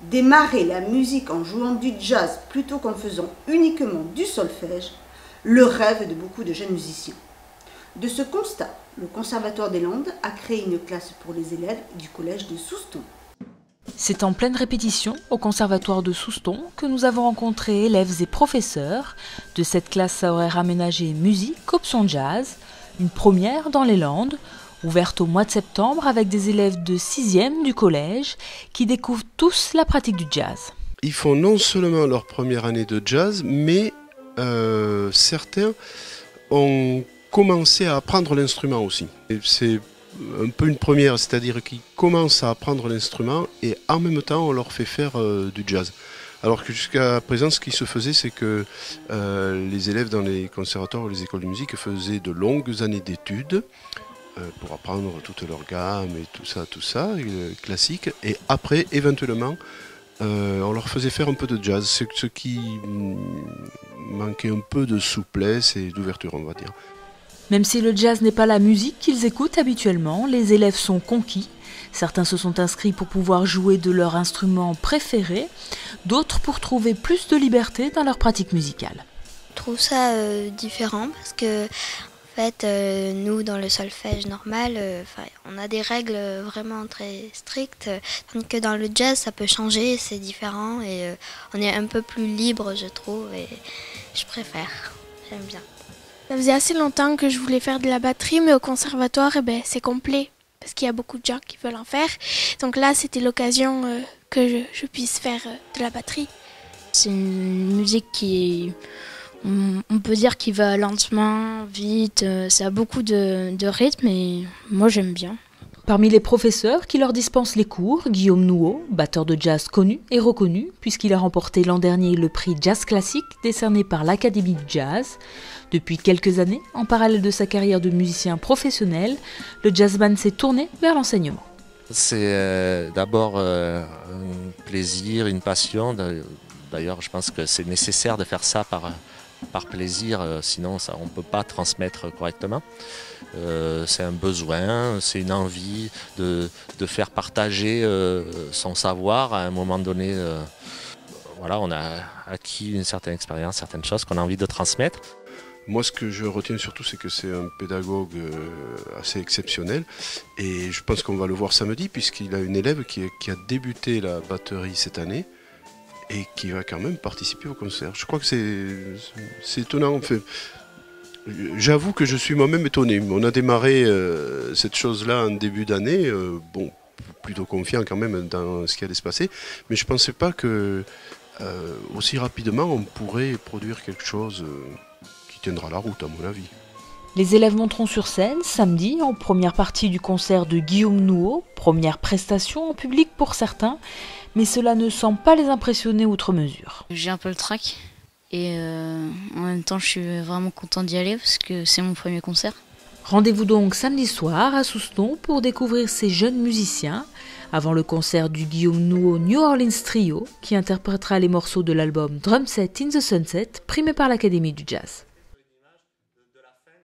Démarrer la musique en jouant du jazz plutôt qu'en faisant uniquement du solfège, le rêve de beaucoup de jeunes musiciens. De ce constat, le Conservatoire des Landes a créé une classe pour les élèves du collège de Souston. C'est en pleine répétition au Conservatoire de Souston que nous avons rencontré élèves et professeurs de cette classe à horaire aménagé musique option jazz, une première dans les Landes, ouverte au mois de septembre avec des élèves de 6e du collège qui découvrent tous la pratique du jazz. Ils font non seulement leur première année de jazz, mais certains ont commencé à apprendre l'instrument aussi. Et c'est un peu une première, c'est-à-dire qu'ils commencent à apprendre l'instrument et en même temps on leur fait faire du jazz. Alors que jusqu'à présent ce qui se faisait c'est que les élèves dans les conservatoires ou les écoles de musique faisaient de longues années d'études pour apprendre toute leur gamme et tout ça, classique, et après éventuellement on leur faisait faire un peu de jazz, ce qui manquait un peu de souplesse et d'ouverture, on va dire. Même si le jazz n'est pas la musique qu'ils écoutent habituellement, les élèves sont conquis. Certains se sont inscrits pour pouvoir jouer de leur instrument préféré, d'autres pour trouver plus de liberté dans leur pratique musicale. Je trouve ça différent parce que en fait, nous dans le solfège normal, on a des règles vraiment très strictes, tandis que dans le jazz ça peut changer, c'est différent et on est un peu plus libre je trouve et je préfère, j'aime bien. Ça faisait assez longtemps que je voulais faire de la batterie, mais au conservatoire, c'est complet, parce qu'il y a beaucoup de gens qui veulent en faire. Donc là, c'était l'occasion que je puisse faire de la batterie. C'est une musique qui, on peut dire, qui va lentement, vite. Ça a beaucoup de rythme et moi, j'aime bien. Parmi les professeurs qui leur dispensent les cours, Guillaume Nouot, batteur de jazz connu et reconnu, puisqu'il a remporté l'an dernier le prix Jazz Classique décerné par l'Académie du Jazz. Depuis quelques années, en parallèle de sa carrière de musicien professionnel, le jazzman s'est tourné vers l'enseignement. C'est d'abord un plaisir, une passion. D'ailleurs, je pense que c'est nécessaire de faire ça par plaisir, sinon on ne peut pas transmettre correctement. C'est un besoin, c'est une envie de faire partager son savoir à un moment donné. Voilà, on a acquis une certaine expérience, certaines choses qu'on a envie de transmettre. Moi, ce que je retiens surtout, c'est que c'est un pédagogue assez exceptionnel. Et je pense qu'on va le voir samedi, puisqu'il a une élève qui a débuté la batterie cette année et qui va quand même participer au concert. Je crois que c'est étonnant. En fait, j'avoue que je suis moi-même étonné. On a démarré cette chose-là en début d'année, plutôt confiant quand même dans ce qui allait se passer. Mais je ne pensais pas que aussi rapidement on pourrait produire quelque chose qui tiendra la route, à mon avis. Les élèves monteront sur scène samedi en première partie du concert de Guillaume Nouot, première prestation en public pour certains, mais cela ne semble pas les impressionner outre mesure. J'ai un peu le trac et en même temps je suis vraiment content d'y aller parce que c'est mon premier concert. Rendez-vous donc samedi soir à Souston pour découvrir ces jeunes musiciens, avant le concert du Guillaume Nouot New Orleans Trio qui interprétera les morceaux de l'album Drum Set in the Sunset primé par l'Académie du Jazz.